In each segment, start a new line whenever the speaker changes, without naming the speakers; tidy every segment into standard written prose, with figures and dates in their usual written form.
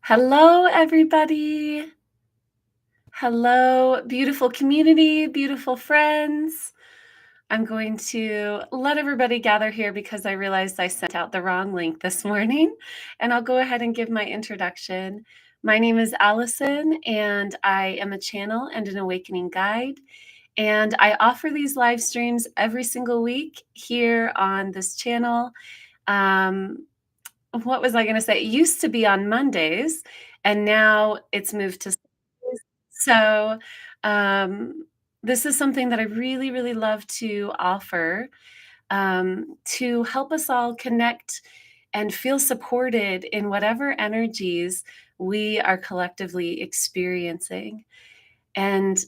Hello, everybody. Hello, beautiful community, beautiful friends. I'm going to let everybody gather here because I realized I sent out the wrong link this morning, and I'll go ahead and give my introduction. My name is Allison, and I am a channel and an awakening guide. And I offer these live streams every single week here on this channel. Um, what was I going to say? It used to be on Mondays, and now it's moved to Sundays. So, um, this is something that I really, really love to offer to help us all connect and feel supported in whatever energies we are collectively experiencing. And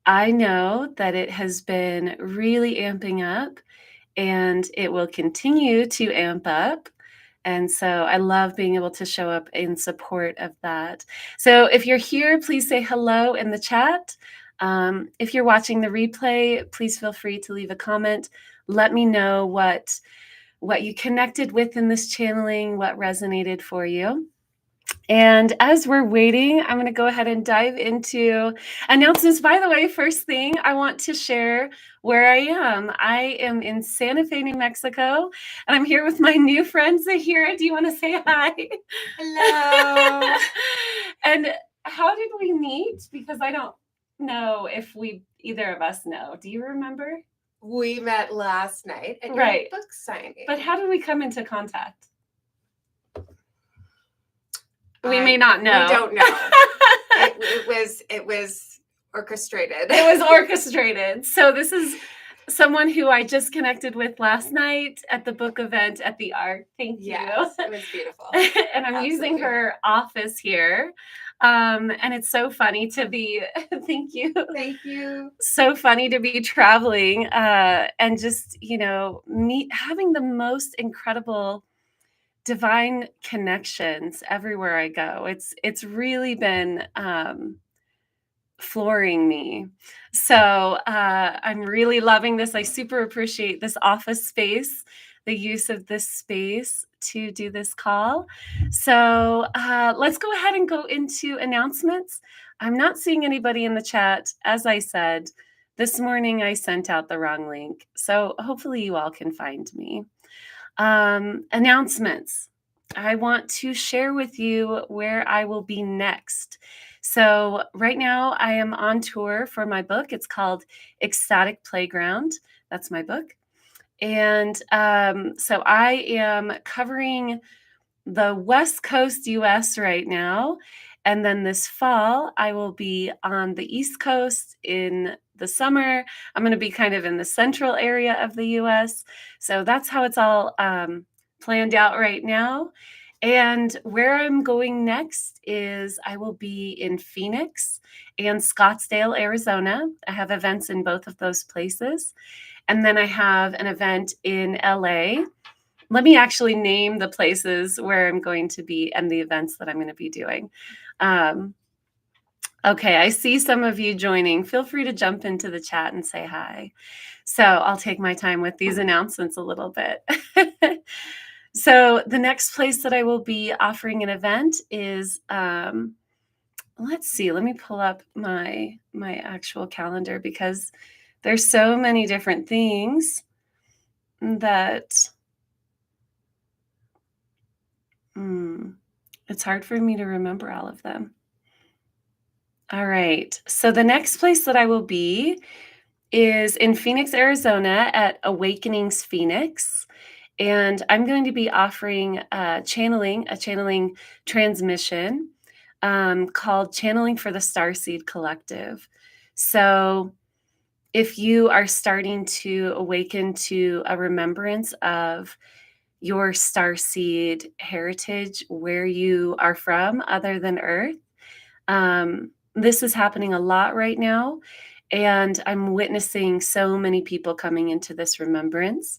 I know that it has been really amping up and it will continue to amp up. And so I love being able to show up in support of that. So if you're here, please say hello in the chat. If you're watching the replay, please feel free to leave a comment. Let me know what you connected with in this channeling, what resonated for you. And as we're waiting, I'm going to go ahead and dive into announcements. By the way, first thing, I want to share where I am. I am in Santa Fe, New Mexico, and I'm here with my new friend, Zahira. Do you want to say hi?
Hello.
And how did we meet? Because I don't know if either of us know. Do you remember?
We met last night at
Right.
your book signing.
But how did we come into contact? We may not know.
We don't know. it was orchestrated.
It was orchestrated. So this is someone who I just connected with last night at the book event at the Arc. Thank you.
Yes, it was beautiful.
And I'm using her office here. And it's so funny to be, thank you.
Thank you.
So funny to be traveling and just, having the most incredible divine connections everywhere I go. It's really been flooring me. So I'm really loving this. I super appreciate this office space, the use of this space to do this call. So let's go ahead and go into announcements. I'm not seeing anybody in the chat. As I said, this morning I sent out the wrong link. So hopefully you all can find me. Announcements. I want to share with you where I will be next. So, right now, I am on tour for my book. It's called Ecstatic Playground. That's my book. And so, I am covering the West Coast US right now. And then this fall, I will be on the East Coast in the summer. I'm going to be kind of in the central area of the US. So that's how it's all planned out right now. And where I'm going next is I will be in Phoenix and Scottsdale, Arizona. I have events in both of those places. And then I have an event in LA. Let me actually name the places where I'm going to be and the events that I'm going to be doing. Okay, I see some of you joining. Feel free to jump into the chat and say hi. So I'll take my time with these announcements a little bit. So the next place that I will be offering an event is, let's see, let me pull up my actual calendar because there's so many different things that it's hard for me to remember all of them. All right. So the next place that I will be is in Phoenix, Arizona at Awakenings Phoenix. And I'm going to be offering a channeling transmission called Channeling for the Starseed Collective. So if you are starting to awaken to a remembrance of your starseed heritage, where you are from other than Earth, this is happening a lot right now. And I'm witnessing so many people coming into this remembrance.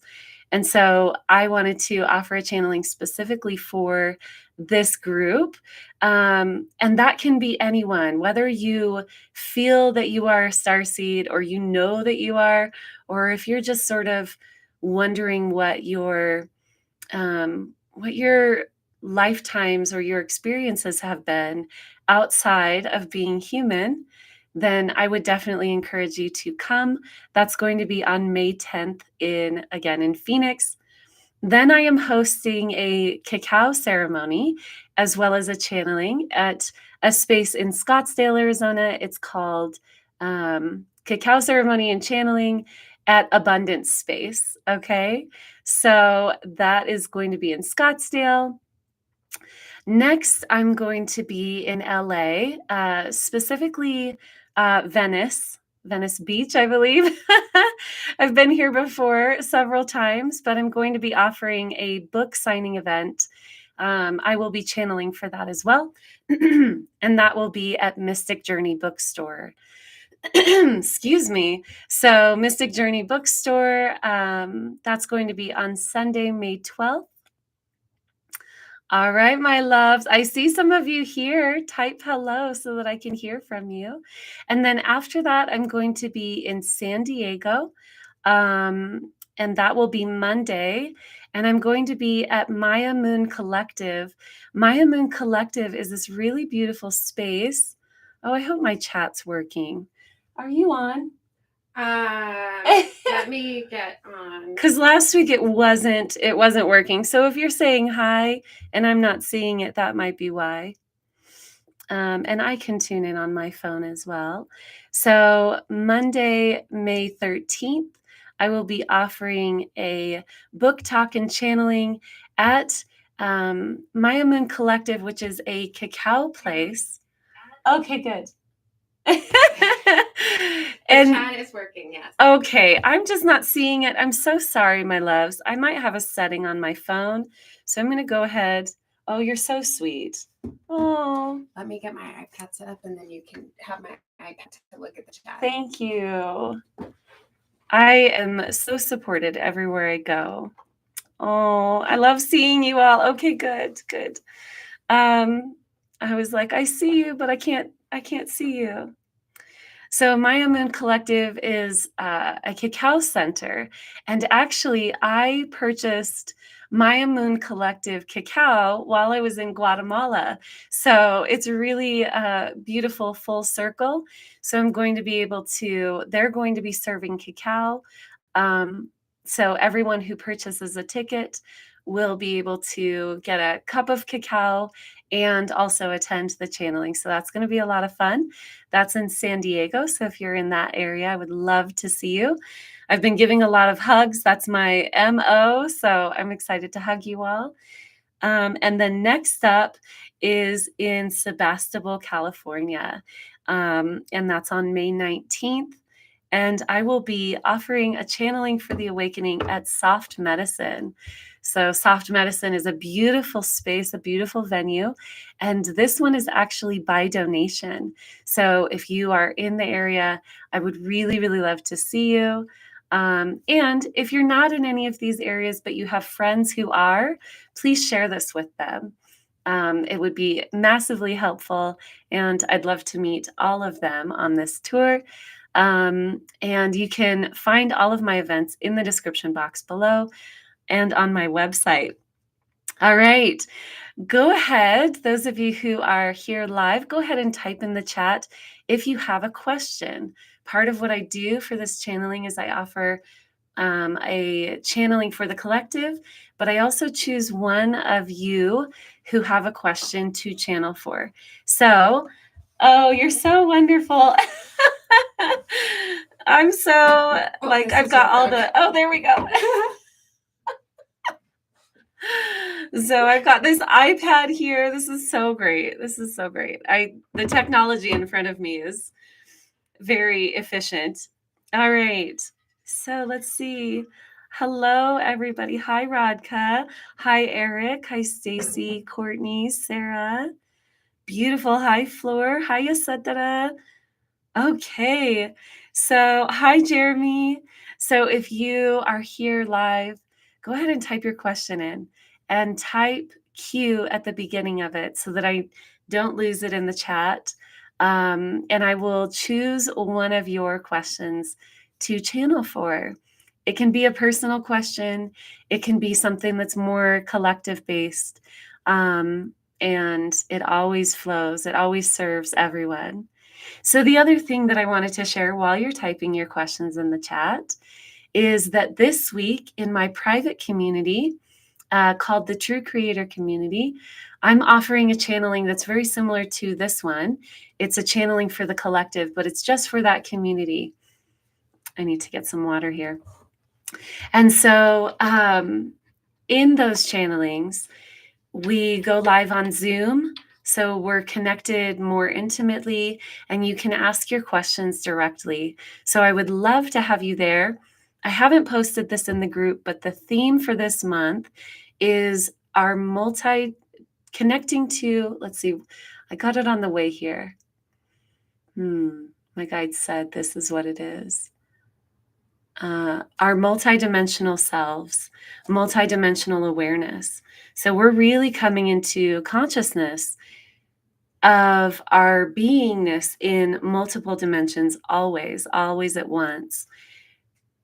And so I wanted to offer a channeling specifically for this group. And that can be anyone, whether you feel that you are a starseed or you know that you are, or if you're just sort of wondering what your lifetimes or your experiences have been outside of being human, then I would definitely encourage you to come. That's going to be on May 10th in Phoenix. Then I am hosting a cacao ceremony as well as a channeling at a space in Scottsdale, Arizona. It's called Cacao Ceremony and Channeling at Abundance Space. Okay. So that is going to be in Scottsdale. Next, I'm going to be in LA, specifically Venice Beach, I believe. I've been here before several times, but I'm going to be offering a book signing event. I will be channeling for that as well. And that will be at Mystic Journey Bookstore. Excuse me. So, Mystic Journey Bookstore, that's going to be on Sunday, May 12th. All right, my loves. I see some of you here. Type hello so that I can hear from you. And then after that, I'm going to be in San Diego. And that will be Monday. And I'm going to be at Maya Moon Collective. Maya Moon Collective is this really beautiful space. Oh, I hope my chat's working. Are you on?
Let me get on.
Because last week it wasn't working. So if you're saying hi and I'm not seeing it, that might be why. And I can tune in on my phone as well. So Monday, May 13th, I will be offering a book talk and channeling at Maya Moon Collective, which is a cacao place. Okay, good.
And the chat is working, yes.
Okay, I'm just not seeing it. I'm so sorry, my loves. I might have a setting on my phone. So I'm going to go ahead. Oh, you're so sweet. Oh,
let me get my iPad set up and then you can have my iPad to look at the chat.
Thank you. I am so supported everywhere I go. Oh, I love seeing you all. Okay, good. I was like, I see you, but I can't see you. So Maya Moon Collective is a cacao center. And actually, I purchased Maya Moon Collective cacao while I was in Guatemala. So it's really a beautiful full circle. So I'm going to be able to, they're going to be serving cacao. So everyone who purchases a ticket will be able to get a cup of cacao and also attend the channeling. So that's going to be a lot of fun. That's in San Diego. So if you're in that area, I would love to see you. I've been giving a lot of hugs. That's my MO. So I'm excited to hug you all. And then next up is in Sebastopol, California. And that's on May 19th. And I will be offering a channeling for the awakening at Soft Medicine. So Soft Medicine is a beautiful space, a beautiful venue. And this one is actually by donation. So if you are in the area, I would really, really love to see you. And if you're not in any of these areas, but you have friends who are, please share this with them. It would be massively helpful. And I'd love to meet all of them on this tour. And you can find all of my events in the description box below and on my website. All right, go ahead. Those of you who are here live, go ahead and type in the chat if you have a question. Part of what I do for this channeling is I offer a channeling for the collective, but I also choose one of you who have a question to channel for. So, oh, you're so wonderful. I'm so I've got all there we go. So I've got this iPad here. This is so great. The technology in front of me is very efficient. All right. So let's see. Hello, everybody. Hi, Radka. Hi, Eric. Hi, Stacy, Courtney, Sarah. Beautiful. Hi, Floor. Hi, Yasadara. Okay. So, hi, Jeremy. So, if you are here live, go ahead and type your question in and type Q at the beginning of it so that I don't lose it in the chat. And I will choose one of your questions to channel for. It can be a personal question, it can be something that's more collective based. Um, and it always flows, it always serves everyone. So, the other thing that I wanted to share while you're typing your questions in the chat is that this week in my private community, called the True Creator Community, I'm offering a channeling that's very similar to this one. It's a channeling for the collective, but it's just for that community. I need to get some water here. And so, in those channelings, we go live on Zoom. So we're connected more intimately, and you can ask your questions directly. So I would love to have you there. I haven't posted this in the group, but the theme for this month is our multi connecting to, let's see, I got it on the way here. My guide said this is what it is. Our multidimensional selves, multidimensional awareness. So we're really coming into consciousness of our beingness in multiple dimensions, always, always at once.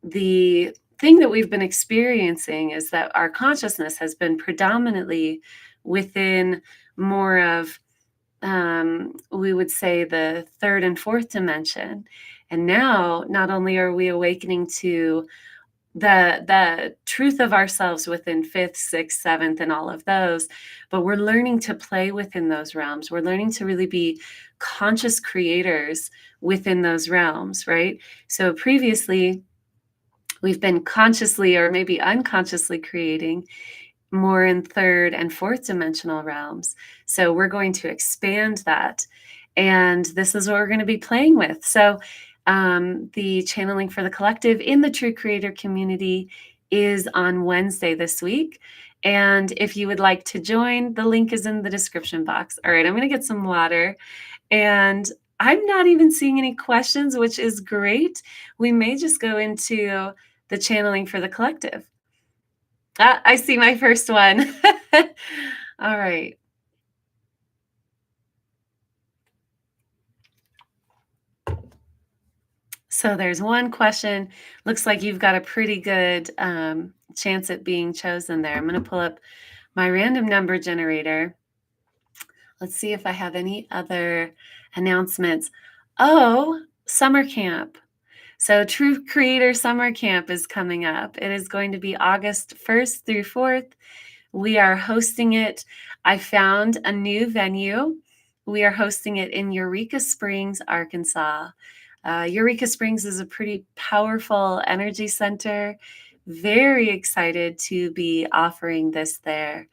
The thing that we've been experiencing is that our consciousness has been predominantly within more of, we would say, the third and fourth dimension. And now, not only are we awakening to the truth of ourselves within fifth, sixth, seventh, and all of those, but we're learning to play within those realms. We're learning to really be conscious creators within those realms, right? So previously, we've been consciously or maybe unconsciously creating more in third and fourth dimensional realms. So we're going to expand that. And this is what we're going to be playing with. So the channeling for the collective in the True Creator community is on Wednesday this week. And if you would like to join, the link is in the description box. All right, I'm going to get some water. And I'm not even seeing any questions, which is great. We may just go into the channeling for the collective. I see my first one. All right. So there's one question. Looks like you've got a pretty good chance at being chosen there. I'm going to pull up my random number generator. Let's see if I have any other announcements. Oh, summer camp. So True Creator Summer Camp is coming up. It is going to be August 1st through 4th. We are hosting it. I found a new venue. We are hosting it in Eureka Springs, Arkansas. Eureka Springs is a pretty powerful energy center. Very excited to be offering this there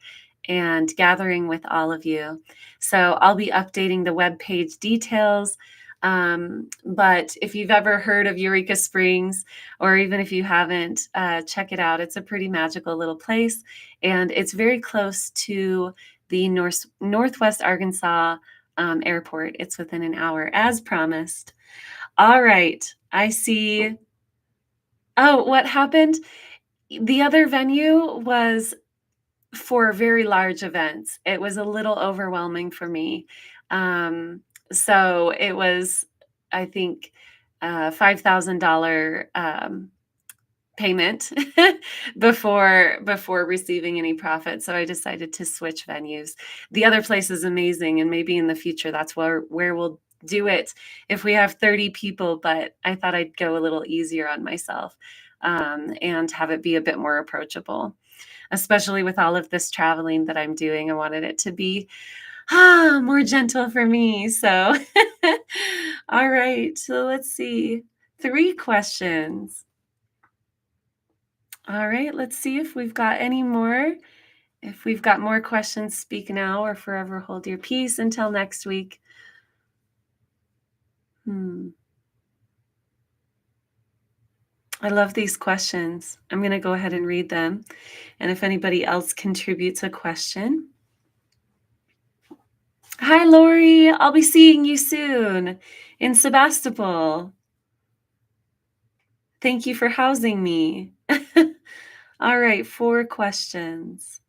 and gathering with all of you. So I'll be updating the webpage details. But if you've ever heard of Eureka Springs, or even if you haven't, check it out. It's a pretty magical little place, and it's very close to the Northwest Arkansas airport. It's within an hour, as promised. All right, I see. Oh, what happened? The other venue was for very large events. It was a little overwhelming for me. So it was, I think, $5,000 payment before receiving any profit. So I decided to switch venues. The other place is amazing, and maybe in the future that's where we'll do it if we have 30 people. But I thought I'd go a little easier on myself and have it be a bit more approachable, especially with all of this traveling that I'm doing. I wanted it to be more gentle for me. So, all right. So let's see. 3 questions. All right. Let's see if we've got any more. If we've got more questions, speak now or forever hold your peace until next week. I love these questions. I'm going to go ahead and read them. And if anybody else contributes a question. Hi, Lori. I'll be seeing you soon in Sebastopol. Thank you for housing me. All right, 4 questions.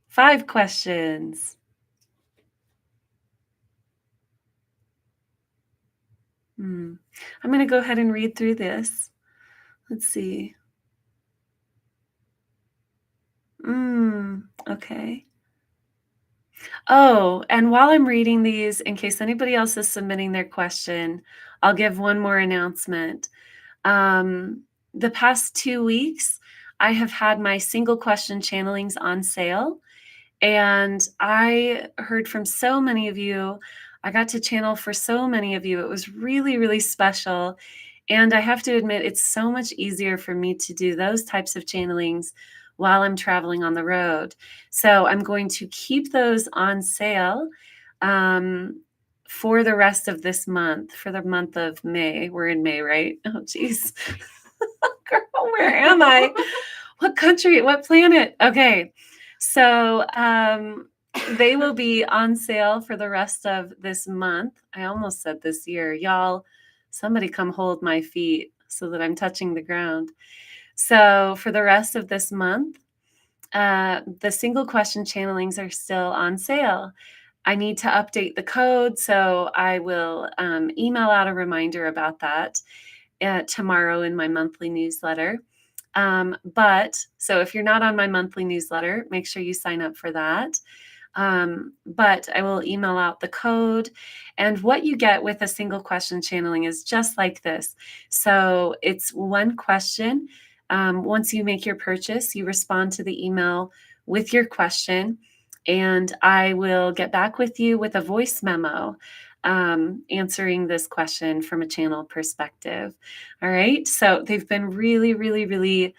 5 questions. Hmm. I'm going to go ahead and read through this. Let's see. Okay. Oh, and while I'm reading these, in case anybody else is submitting their question, I'll give one more announcement. Um, the past 2 weeks, I have had my single question channelings on sale. And I heard from so many of you. I got to channel for so many of you. It was really, really special. And I have to admit, it's so much easier for me to do those types of channelings while I'm traveling on the road. So I'm going to keep those on sale um, for the rest of this month, for the month of May. We're in May, right? Oh, geez. Girl, where am I? What country? What planet? Okay. So they will be on sale for the rest of this month. I almost said this year. Y'all, somebody come hold my feet so that I'm touching the ground. So for the rest of this month, the single question channelings are still on sale. I need to update the code, so I will email out a reminder about that tomorrow in my monthly newsletter. But so if you're not on my monthly newsletter, make sure you sign up for that. But I will email out the code. And what you get with a single question channeling is just like this. So it's one question. Once you make your purchase, you respond to the email with your question, and I will get back with you with a voice memo answering this question from a channel perspective. All right. So they've been really, really, really,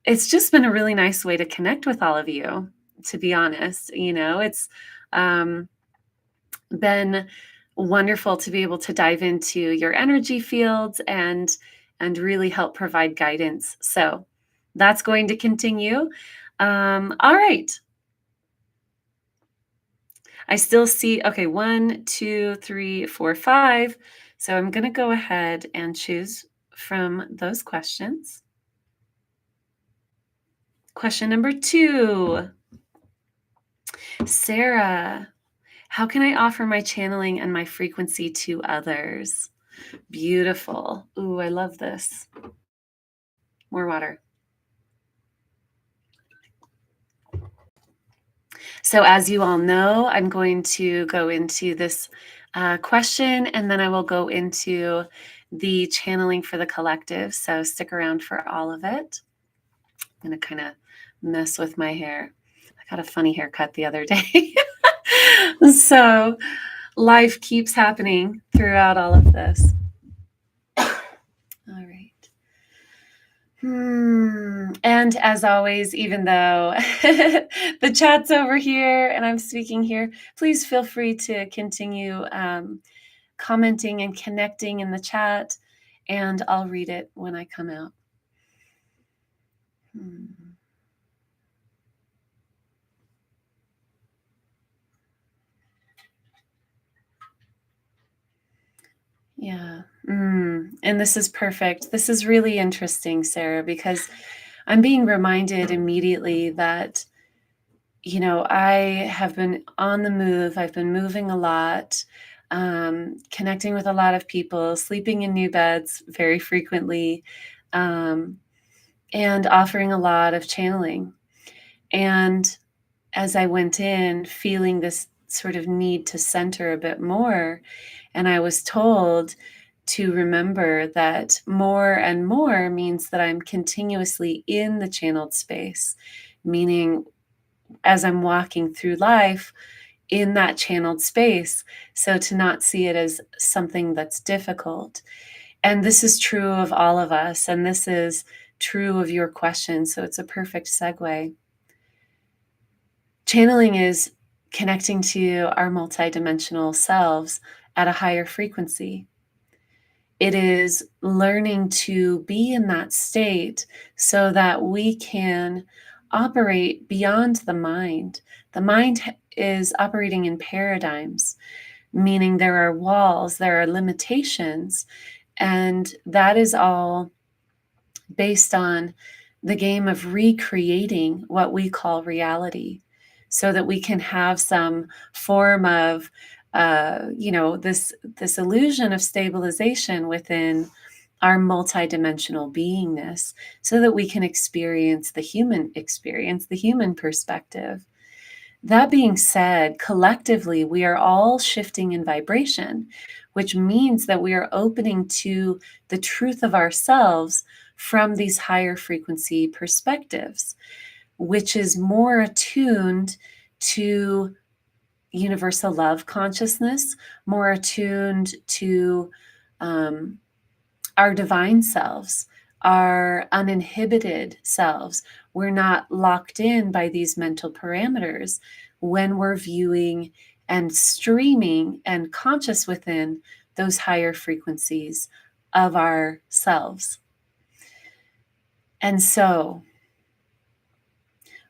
it's just been a really nice way to connect with all of you, to be honest. It's um, been wonderful to be able to dive into your energy fields and really help provide guidance. So that's going to continue. All right. I still see, okay, 1, 2, 3, 4, 5. So I'm going to go ahead and choose from those questions. Question number 2. Sarah, how can I offer my channeling and my frequency to others? Beautiful. Ooh, I love this. More water. So as you all know, I'm going to go into this question, and then I will go into the channeling for the collective. So stick around for all of it. I'm going to kind of mess with my hair. I got a funny haircut the other day. So life keeps happening throughout all of this. All right. And as always, even though the chat's over here and I'm speaking here, please feel free to continue commenting and connecting in the chat, and I'll read it when I come out. Yeah. And this is perfect. This is really interesting, Sarah, because I'm being reminded immediately that, I have been on the move. I've been moving a lot, connecting with a lot of people, sleeping in new beds very frequently, and offering a lot of channeling. And as I went in, feeling this sort of need to center a bit more, and I was told to remember that more and more means that I'm continuously in the channeled space, meaning as I'm walking through life in that channeled space. So to not see it as something that's difficult. And this is true of all of us. And this is true of your question. So it's a perfect segue. Channeling is connecting to our multidimensional selves at a higher frequency. It is learning to be in that state so that we can operate beyond the mind. The mind is operating in paradigms, meaning there are walls, there are limitations, and that is all based on the game of recreating what we call reality so that we can have some form of this illusion of stabilization within our multidimensional beingness so that we can experience, the human perspective. That being said, collectively, we are all shifting in vibration, which means that we are opening to the truth of ourselves from these higher frequency perspectives, which is more attuned to universal love consciousness, more attuned to um, our divine selves, our uninhibited selves. We're not locked in by these mental parameters when we're viewing and streaming and conscious within those higher frequencies of ourselves. And so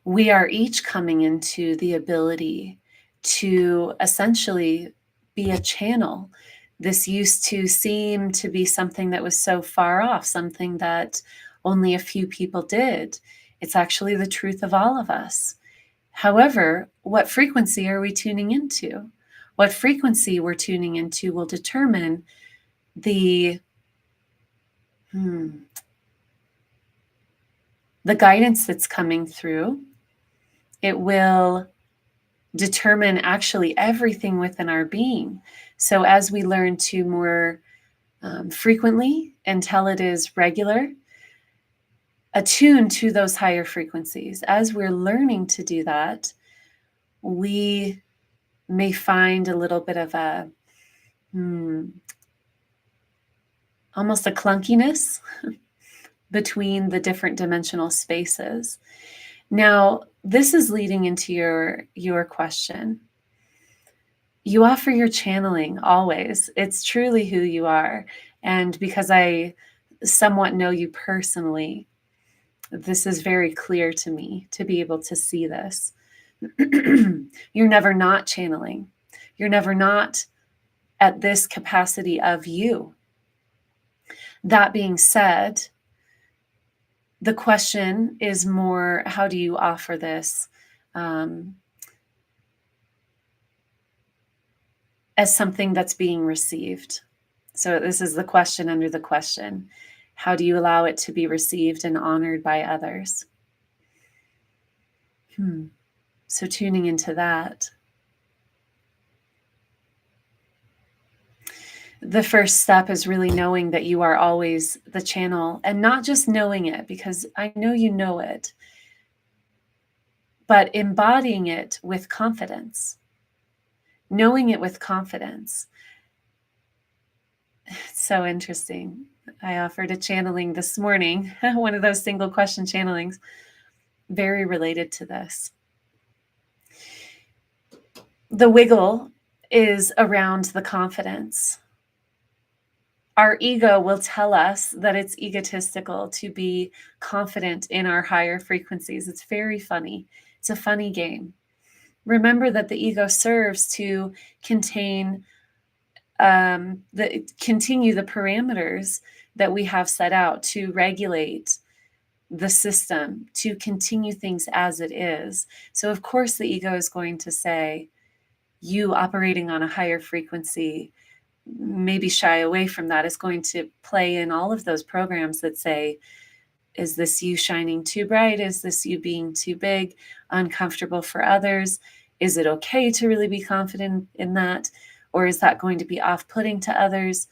we are each coming into the ability to essentially be a channel. This used to seem to be something that was so far off, something that only a few people did. It's actually the truth of all of us. However, what frequency are we tuning into? What frequency we're tuning into will determine the guidance that's coming through. It will determine actually everything within our being. So as we learn to more frequently, until it is regular, attune to those higher frequencies, as we're learning to do that, we may find a little bit of a almost a clunkiness between the different dimensional spaces. Now, this is leading into your question. You offer your channeling always. It's truly who you are. And because I somewhat know you personally, this is very clear to me to be able to see this. You're never not channeling. You're never not at this capacity of you. That being said, the question is more, how do you offer this as something that's being received? So this is the question under the question. How do you allow it to be received and honored by others? So tuning into that. The first step is really knowing that you are always the channel, and not just knowing it, because I know you know it, but embodying it with confidence, knowing it with confidence. It's so interesting. I offered a channeling this morning, one of those single question channelings, very related to this. The wiggle is around the confidence. Our ego will tell us that it's egotistical to be confident in our higher frequencies. It's very funny. It's a funny game. Remember that the ego serves to continue the parameters that we have set out to regulate the system, to continue things as it is. So of course the ego is going to say, you operating on a higher frequency, maybe shy away from that, is going to play in all of those programs that say, is this you shining too bright? Is this you being too big, uncomfortable for others? Is it okay to really be confident in that? Or is that going to be off-putting to others?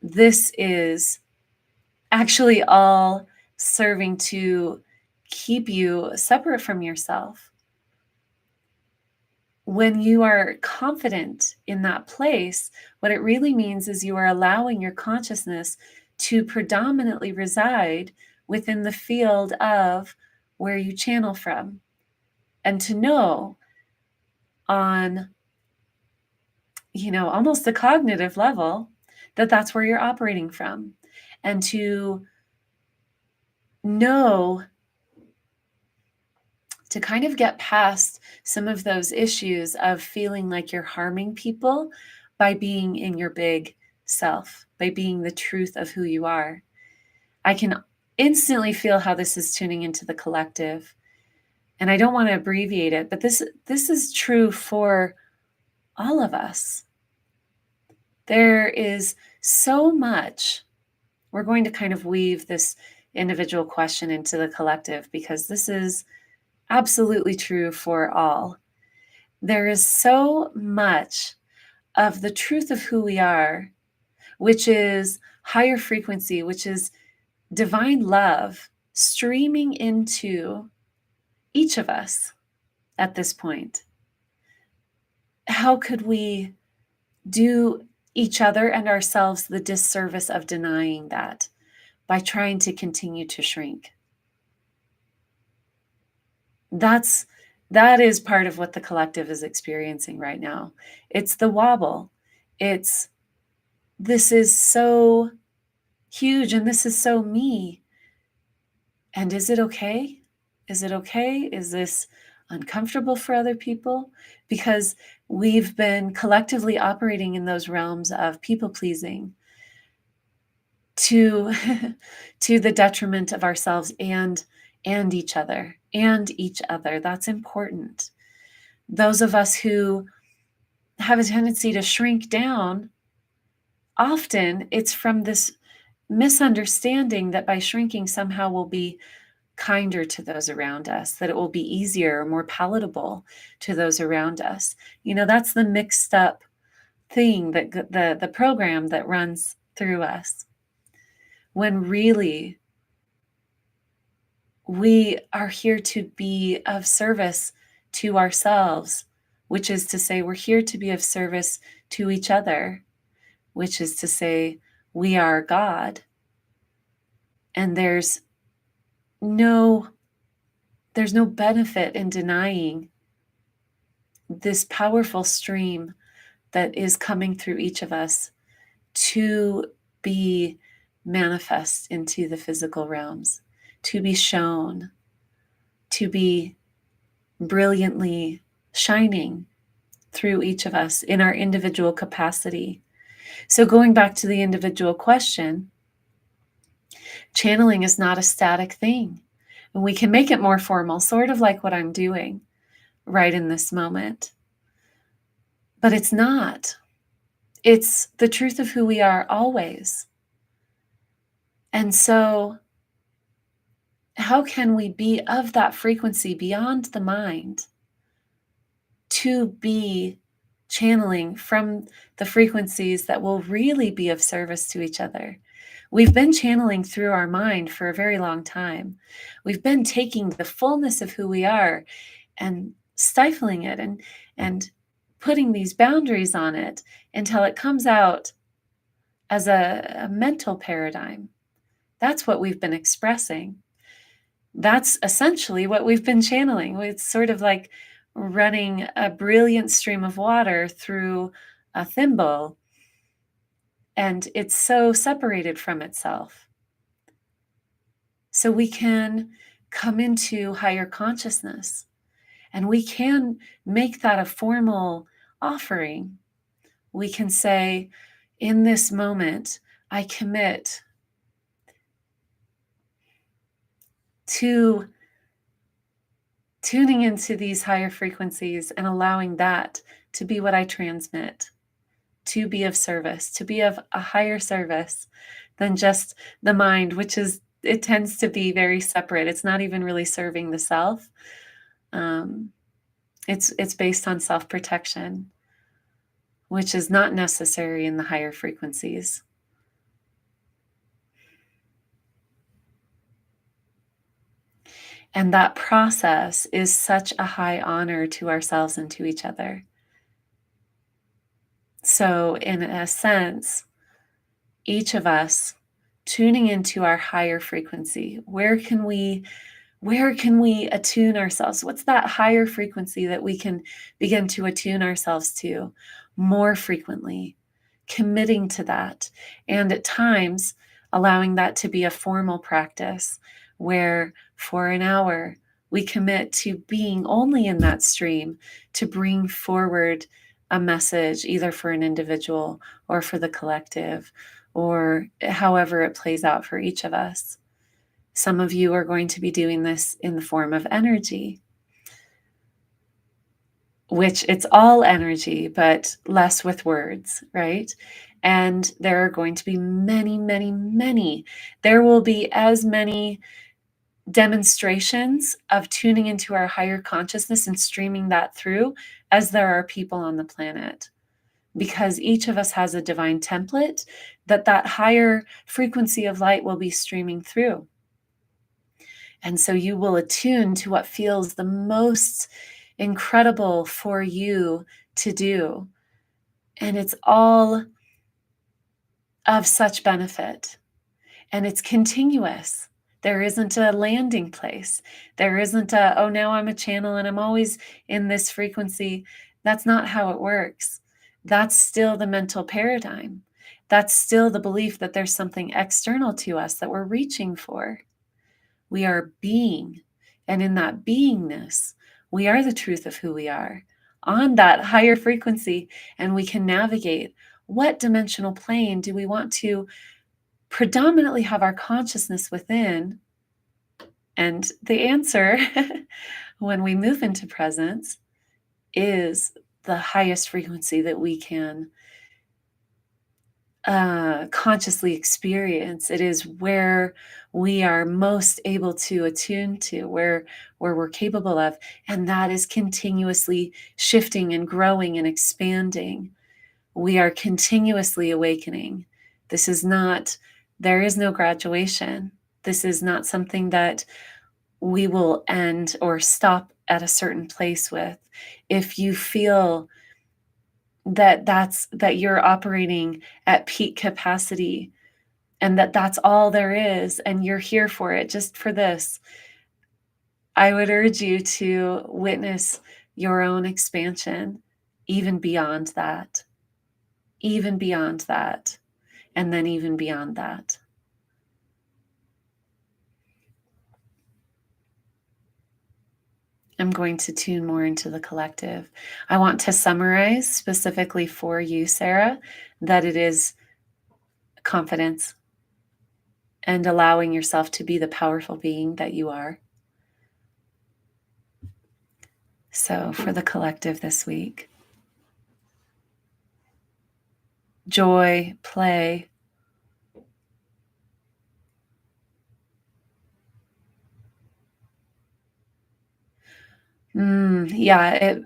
This is actually all serving to keep you separate from yourself. When you are confident in that place, what it really means is you are allowing your consciousness to predominantly reside within the field of where you channel from, and to know on, almost a cognitive level that that's where you're operating from, and to know, to kind of get past some of those issues of feeling like you're harming people by being in your big self, by being the truth of who you are. I can instantly feel how this is tuning into the collective. And I don't want to abbreviate it, but this is true for all of us. There is so much. We're going to kind of weave this individual question into the collective because this is absolutely true for all. There is so much of the truth of who we are, which is higher frequency, which is divine love streaming into each of us at this point. How could we do each other and ourselves the disservice of denying that by trying to continue to shrink? That is part of what the collective is experiencing right now. It's the wobble. It's this is so huge and this is so me. And is it okay? Is it okay? Is this uncomfortable for other people? Because we've been collectively operating in those realms of people pleasing to to the detriment of ourselves and each other and each other. That's important. Those of us who have a tendency to shrink down, often it's from this misunderstanding that by shrinking somehow we'll be kinder to those around us, that it will be easier or more palatable to those around us. That's the mixed up thing that the program that runs through us. When really we are here to be of service to ourselves, which is to say we're here to be of service to each other, which is to say we are God. And there's no benefit in denying this powerful stream that is coming through each of us to be manifest into the physical realms, to be shown, to be brilliantly shining through each of us in our individual capacity. So going back to the individual question, channeling is not a static thing. And we can make it more formal, sort of like what I'm doing right in this moment. But it's not. It's the truth of who we are always. And so, how can we be of that frequency beyond the mind to be channeling from the frequencies that will really be of service to each other? We've been channeling through our mind for a very long time. We've been taking the fullness of who we are and stifling it and putting these boundaries on it until it comes out as a mental paradigm. That's what we've been expressing. That's essentially what we've been channeling. It's sort of like running a brilliant stream of water through a thimble, and it's so separated from itself. So we can come into higher consciousness, and we can make that a formal offering. We can say, in this moment, I commit to tuning into these higher frequencies and allowing that to be what I transmit, to be of service, to be of a higher service than just the mind, it tends to be very separate. It's not even really serving the self. It's based on self-protection, which is not necessary in the higher frequencies. And that process is such a high honor to ourselves and to each other. So, in a sense, each of us tuning into our higher frequency, where can we attune ourselves? What's that higher frequency that we can begin to attune ourselves to more frequently, committing to that, and at times allowing that to be a formal practice where for an hour we commit to being only in that stream to bring forward a message, either for an individual or for the collective, or however it plays out for each of us. Some of you are going to be doing this in the form of energy, which it's all energy, but less with words, right? And there are going to be many, many, many. There will be as many demonstrations of tuning into our higher consciousness and streaming that through as there are people on the planet, because each of us has a divine template that higher frequency of light will be streaming through. And so you will attune to what feels the most incredible for you to do. And it's all of such benefit. And it's continuous. There isn't a landing place. There isn't a, oh, now I'm a channel and I'm always in this frequency. That's not how it works. That's still the mental paradigm. That's still the belief that there's something external to us that we're reaching for. We are being. And in that beingness, we are the truth of who we are on that higher frequency. And we can navigate what dimensional plane do we want to predominantly have our consciousness within. And the answer, when we move into presence, is the highest frequency that we can consciously experience. It is where we are most able to attune to, where we're capable of, and that is continuously shifting and growing and expanding. We are continuously awakening. This is not, there is no graduation. This is not something that we will end or stop at a certain place with. If you feel that you're operating at peak capacity and that's all there is and you're here for it, just for this, I would urge you to witness your own expansion even beyond that, even beyond that, and then even beyond that. I'm going to tune more into the collective. I want to summarize specifically for you, Sarah, that it is confidence and allowing yourself to be the powerful being that you are. So for the collective this week, joy, play, yeah,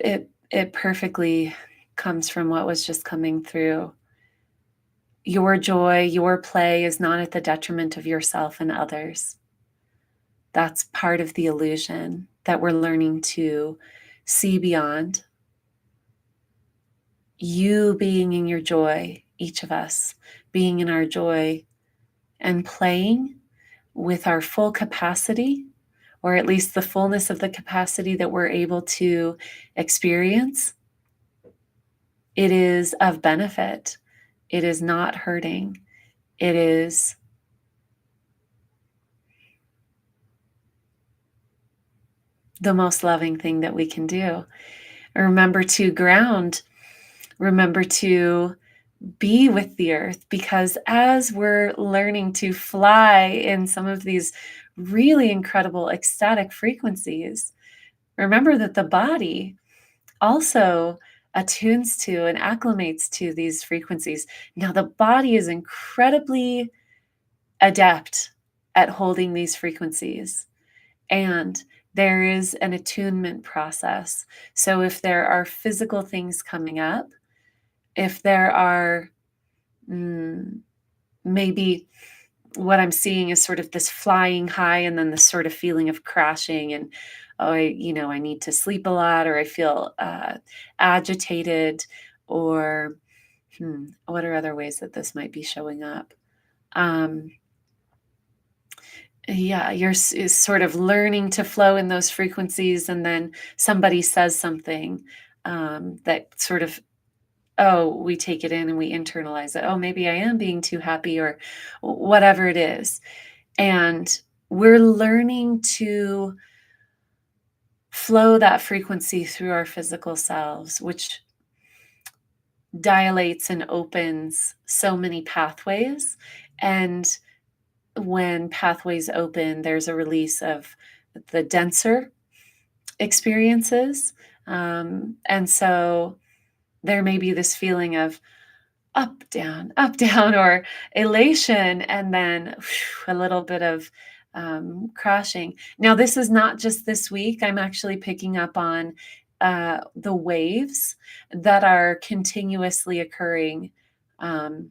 it perfectly comes from what was just coming through. Your joy, your play is not at the detriment of yourself and others. That's part of the illusion that we're learning to see beyond. You being in your joy, each of us being in our joy and playing with our full capacity, or at least the fullness of the capacity that we're able to experience, it is of benefit. It is not hurting. It is the most loving thing that we can do. Remember to ground. Remember to be with the earth, because as we're learning to fly in some of these really incredible ecstatic frequencies, remember that the body also attunes to and acclimates to these frequencies. Now, the body is incredibly adept at holding these frequencies, and there is an attunement process. So if there are physical things coming up, if there are maybe what I'm seeing is sort of this flying high and then this sort of feeling of crashing and, oh, I need to sleep a lot, or I feel agitated, or what are other ways that this might be showing up? Yeah, is sort of learning to flow in those frequencies, and then somebody says something that sort of, oh, we take it in and we internalize it. Oh, maybe I am being too happy, or whatever it is. And we're learning to flow that frequency through our physical selves, which dilates and opens so many pathways. And when pathways open, there's a release of the denser experiences. And so there may be this feeling of, up, down, or elation, and then a little bit of crashing. Now, this is not just this week. I'm actually picking up on the waves that are continuously occurring. Um,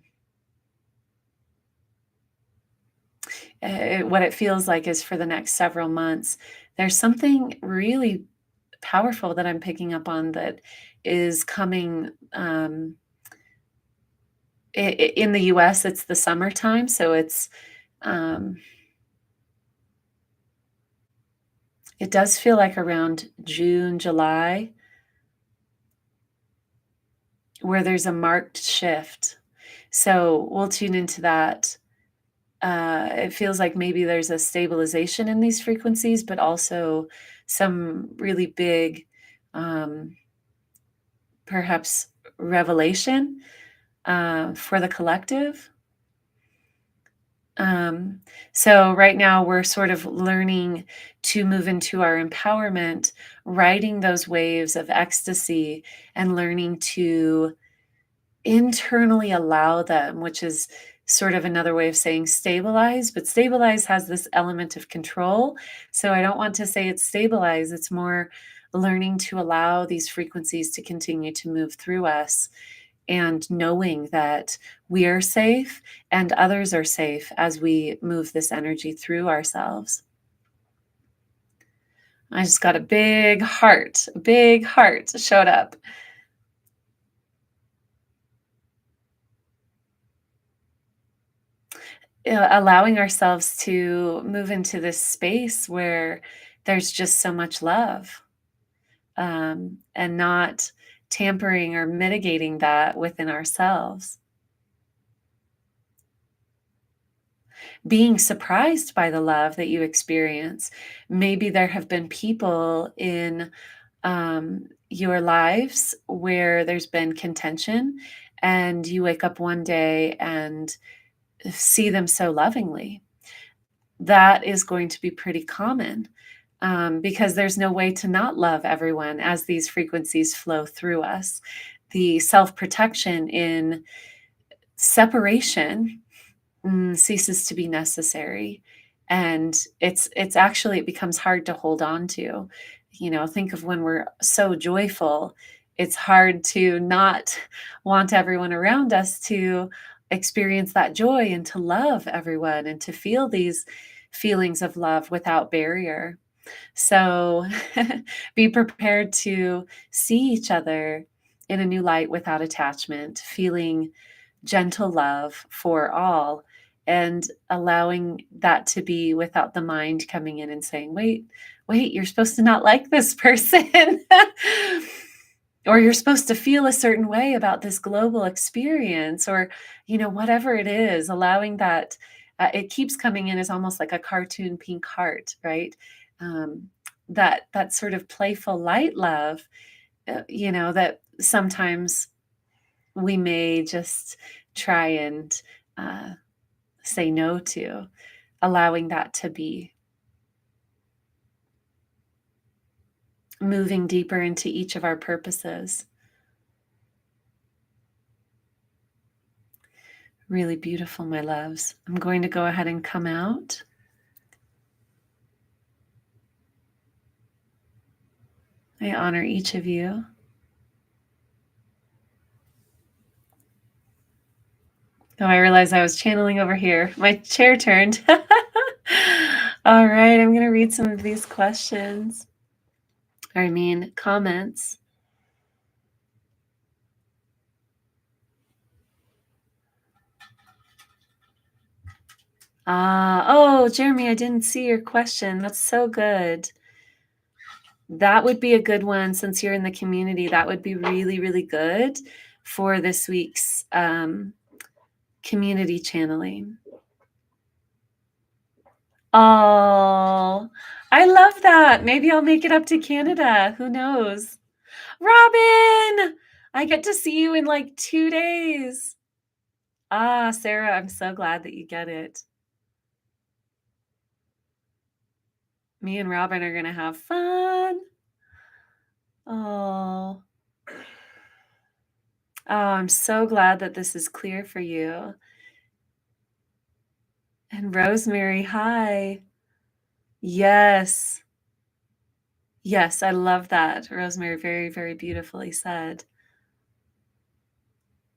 what it feels like is for the next several months. There's something really powerful that I'm picking up on that is coming. In the US, it's the summertime, so um, it does feel like around June, July, where there's a marked shift. So we'll tune into that. It feels like maybe there's a stabilization in these frequencies, but also some really big, um, perhaps revelation for the collective. Um, so right now we're sort of learning to move into our empowerment, riding those waves of ecstasy and learning to internally allow them, which is sort of another way of saying stabilize, but stabilize has this element of control. So I don't want to say it's stabilize, it's more learning to allow these frequencies to continue to move through us and knowing that we are safe and others are safe as we move this energy through ourselves. I just got a big heart showed up. Allowing ourselves to move into this space where there's just so much love, and not tampering or mitigating that within ourselves. Being surprised by the love that you experience. Maybe there have been people in your lives where there's been contention, and you wake up one day and see them so lovingly. That is going to be pretty common, because there's no way to not love everyone as these frequencies flow through us. The self protection in separation ceases to be necessary, and it's actually it becomes hard to hold on to. Think of when we're so joyful, it's hard to not want everyone around us to experience that joy and to love everyone and to feel these feelings of love without barrier. So be prepared to see each other in a new light without attachment, feeling gentle love for all, and allowing that to be without the mind coming in and saying, wait, you're supposed to not like this person. Or you're supposed to feel a certain way about this global experience, or whatever it is, allowing that. It keeps coming in as almost like a cartoon pink heart, right? um, that sort of playful light love, that sometimes we may just try and uh, say no to, allowing that to be, moving deeper into each of our purposes. Really beautiful, my loves. I'm going to go ahead and come out. I honor each of you. Oh, I realized I was channeling over here. My chair turned. All right, I'm going to read some of these questions. I mean, comments. Oh, Jeremy, I didn't see your question. That's so good. That would be a good one since you're in the community. That would be really, really good for this week's community channeling. Oh, I love that. Maybe I'll make it up to Canada. Who knows? Robin, I get to see you in like 2 days. Sarah, I'm so glad that you get it. Me and Robin are going to have fun. Oh. Oh, I'm so glad that this is clear for you. And Rosemary, hi. Yes. Yes, I love that. Rosemary, very, very beautifully said.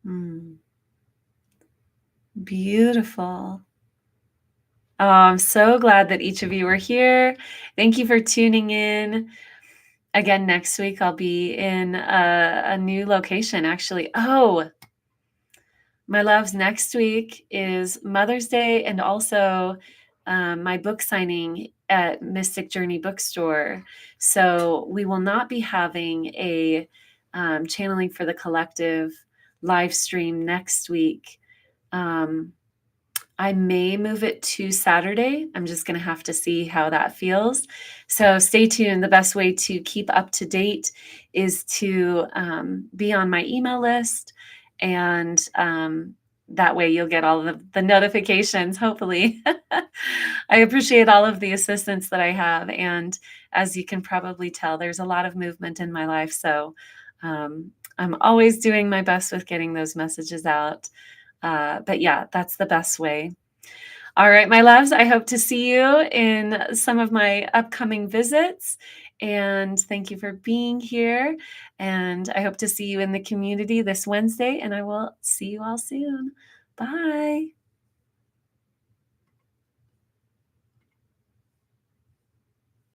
Mm, beautiful. Oh, I'm so glad that each of you are here. Thank you for tuning in. Again, next week I'll be in a new location, actually. Oh, my loves, next week is Mother's Day and also my book signing at Mystic Journey Bookstore. So we will not be having a channeling for the collective live stream next week. Um, I may move it to Saturday. I'm just going to have to see how that feels. So stay tuned. The best way to keep up to date is to be on my email list. And that way you'll get all of the notifications, hopefully. I appreciate all of the assistance that I have. And as you can probably tell, there's a lot of movement in my life. So I'm always doing my best with getting those messages out. But yeah, that's the best way. All right, my loves, I hope to see you in some of my upcoming visits. And thank you for being here. And I hope to see you in the community this Wednesday. And I will see you all soon. Bye.